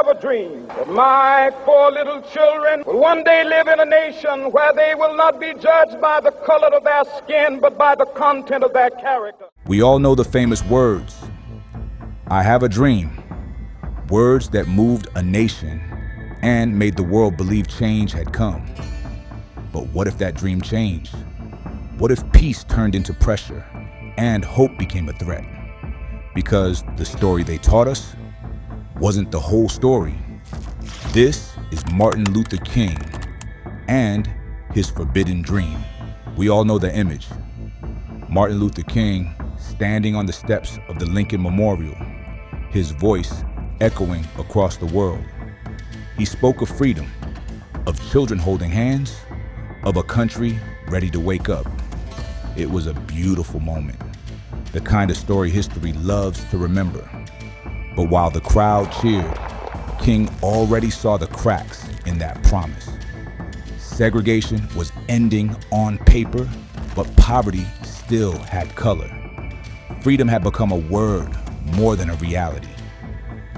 have a dream that my 4 little children will one day live in a nation where they will not be judged by the color of their skin, but by the content of their character. We all know the famous words, "I have a dream," words that moved a nation and made the world believe change had come. But what if that dream changed? What if peace turned into pressure and hope became a threat? Because the story they taught us wasn't the whole story. This is Martin Luther King and his forbidden dream. We all know the image. Martin Luther King standing on the steps of the Lincoln Memorial, his voice echoing across the world. He spoke of freedom, of children holding hands, of a country ready to wake up. It was a beautiful moment, the kind of story history loves to remember. But while the crowd cheered, King already saw the cracks in that promise. Segregation was ending on paper, but poverty still had color. Freedom had become a word more than a reality.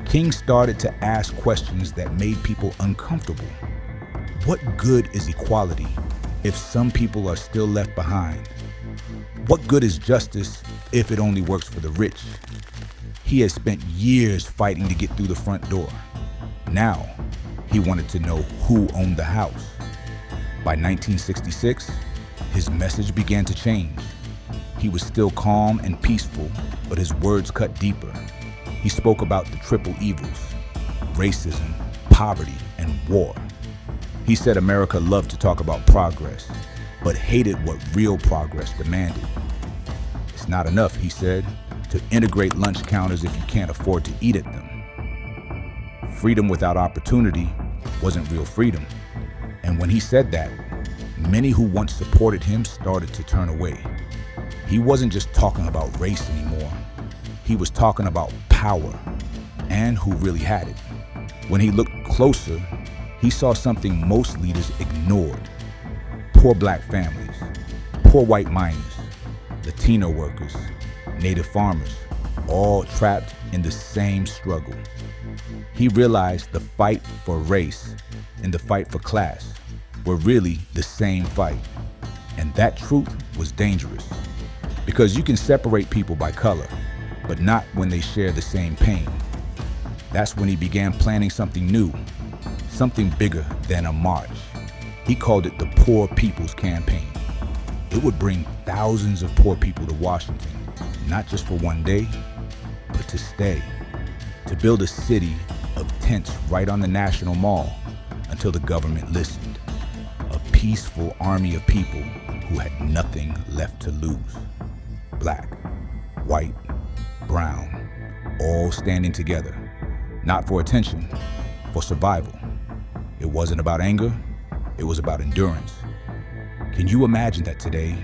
King started to ask questions that made people uncomfortable. What good is equality if some people are still left behind? What good is justice if it only works for the rich? He had spent years fighting to get through the front door. Now, he wanted to know who owned the house. By 1966, his message began to change. He was still calm and peaceful, but his words cut deeper. He spoke about the triple evils: racism, poverty, and war. He said America loved to talk about progress, but hated what real progress demanded. It's not enough, he said, to integrate lunch counters if you can't afford to eat at them. Freedom without opportunity wasn't real freedom. And when he said that, many who once supported him started to turn away. He wasn't just talking about race anymore. He was talking about power and who really had it. When he looked closer, he saw something most leaders ignored: poor black families, poor white miners, Latino workers, Native farmers, all trapped in the same struggle. He realized the fight for race and the fight for class were really the same fight. And that truth was dangerous, because you can separate people by color, but not when they share the same pain. That's when he began planning something new, something bigger than a march. He called it the Poor People's Campaign. It would bring thousands of poor people to Washington, not just for one day, but to stay, to build a city of tents right on the National Mall until the government listened. A peaceful army of people who had nothing left to lose. Black, white, brown, all standing together, not for attention, for survival. It wasn't about anger, it was about endurance. Can you imagine that today?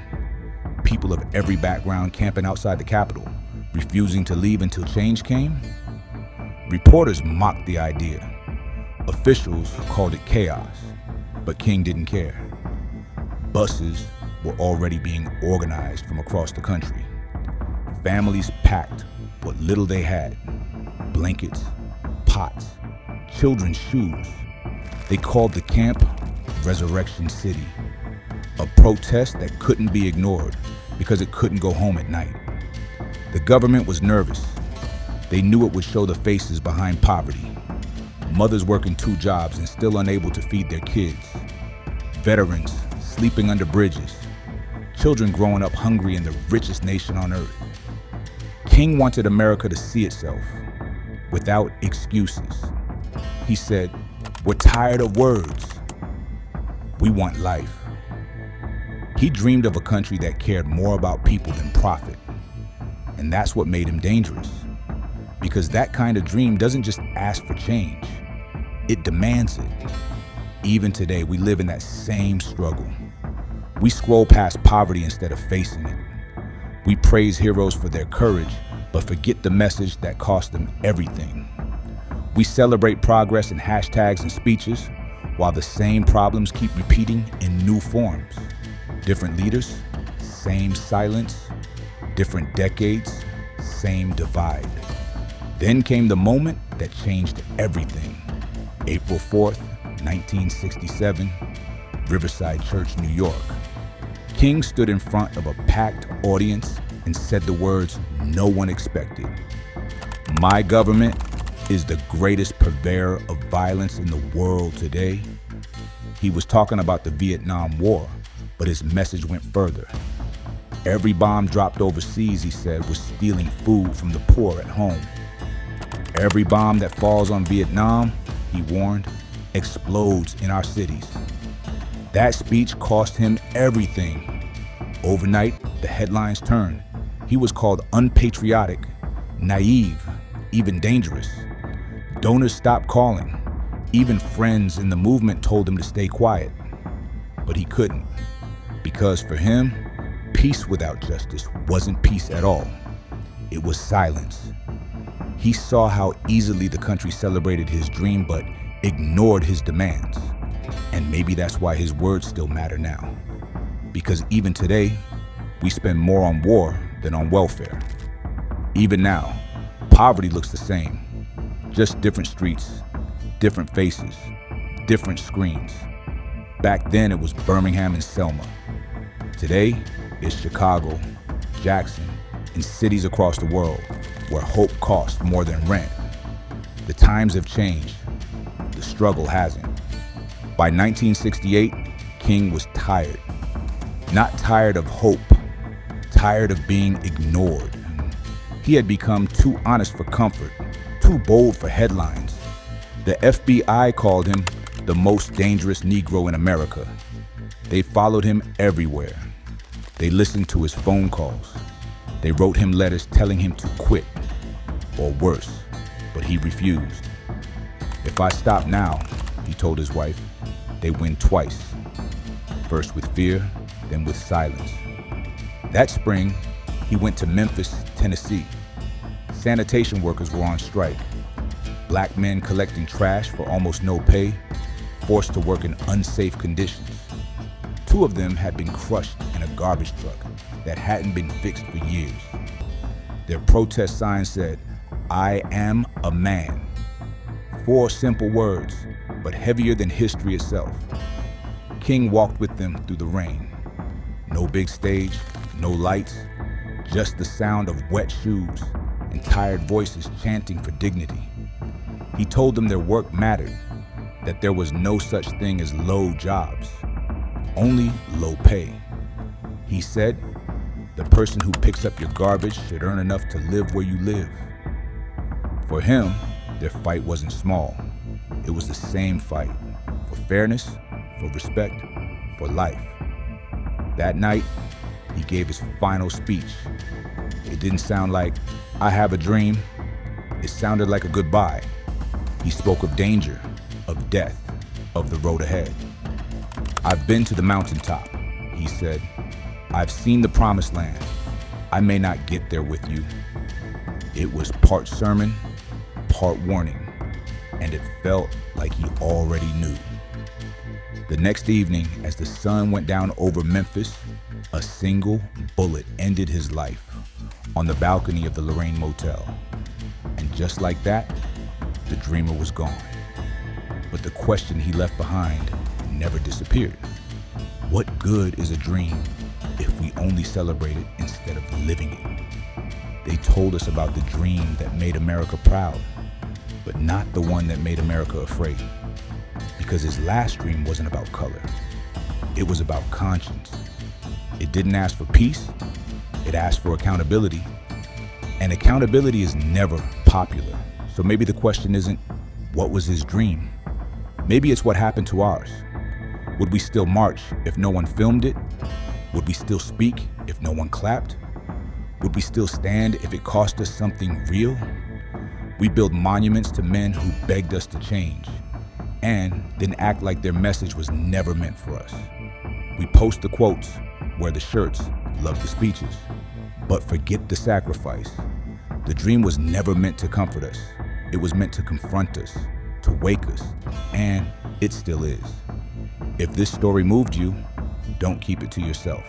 People of every background camping outside the Capitol, refusing to leave until change came? Reporters mocked the idea. Officials called it chaos, but King didn't care. Buses were already being organized from across the country. Families packed what little they had: blankets, pots, children's shoes. They called the camp Resurrection City, a protest that couldn't be ignored because it couldn't go home at night. The government was nervous. They knew it would show the faces behind poverty. Mothers working 2 jobs and still unable to feed their kids. Veterans sleeping under bridges. Children growing up hungry in the richest nation on earth. King wanted America to see itself without excuses. He said, "We're tired of words. We want life." He dreamed of a country that cared more about people than profit. And that's what made him dangerous. Because that kind of dream doesn't just ask for change, it demands it. Even today, we live in that same struggle. We scroll past poverty instead of facing it. We praise heroes for their courage, but forget the message that cost them everything. We celebrate progress in hashtags and speeches, while the same problems keep repeating in new forms. Different leaders, same silence. Different decades, same divide. Then came the moment that changed everything. April 4th, 1967, Riverside Church, New York. King stood in front of a packed audience and said the words no one expected. "My government is the greatest purveyor of violence in the world today." He was talking about the Vietnam War, but his message went further. Every bomb dropped overseas, he said, was stealing food from the poor at home. Every bomb that falls on Vietnam, he warned, explodes in our cities. That speech cost him everything. Overnight, the headlines turned. He was called unpatriotic, naive, even dangerous. Donors stopped calling. Even friends in the movement told him to stay quiet. But he couldn't, because for him, peace without justice wasn't peace at all. It was silence. He saw how easily the country celebrated his dream but ignored his demands. And maybe that's why his words still matter now. Because even today, we spend more on war than on welfare. Even now, poverty looks the same, just different streets, different faces, different screens. Back then it was Birmingham and Selma. Today, it's Chicago, Jackson, and cities across the world where hope costs more than rent. The times have changed. The struggle hasn't. By 1968, King was tired. Not tired of hope, tired of being ignored. He had become too honest for comfort, too bold for headlines. The FBI called him the most dangerous Negro in America. They followed him everywhere. They listened to his phone calls. They wrote him letters telling him to quit, or worse, but he refused. "If I stop now," he told his wife, "they win twice. First with fear, then with silence." That spring, he went to Memphis, Tennessee. Sanitation workers were on strike. Black men collecting trash for almost no pay, forced to work in unsafe conditions. 2 of them had been crushed in a garbage truck that hadn't been fixed for years. Their protest sign said, "I am a man." 4 simple words, but heavier than history itself. King walked with them through the rain. No big stage, no lights, just the sound of wet shoes and tired voices chanting for dignity. He told them their work mattered, that there was no such thing as low jobs, only low pay. He said, the person who picks up your garbage should earn enough to live where you live. For him, their fight wasn't small. It was the same fight, for fairness, for respect, for life. That night, he gave his final speech. It didn't sound like, "I have a dream." It sounded like a goodbye. He spoke of danger, of death, of the road ahead. "I've been to the mountaintop," he said. "I've seen the promised land. I may not get there with you." It was part sermon, part warning, and it felt like he already knew. The next evening, as the sun went down over Memphis, a single bullet ended his life on the balcony of the Lorraine Motel. And just like that, the dreamer was gone. But the question he left behind never disappeared. What good is a dream if we only celebrate it instead of living it? They told us about the dream that made America proud, but not the one that made America afraid. Because his last dream wasn't about color. It was about conscience. It didn't ask for peace. It asked for accountability. And accountability is never popular. So maybe the question isn't, what was his dream? Maybe it's what happened to ours. Would we still march if no one filmed it? Would we still speak if no one clapped? Would we still stand if it cost us something real? We build monuments to men who begged us to change, and then act like their message was never meant for us. We post the quotes, wear the shirts, love the speeches, but forget the sacrifice. The dream was never meant to comfort us. It was meant to confront us, to wake us, and it still is. If this story moved you, don't keep it to yourself.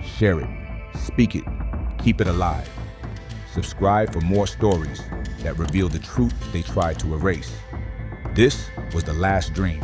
Share it, speak it, keep it alive. Subscribe for more stories that reveal the truth they tried to erase. This was the last dream.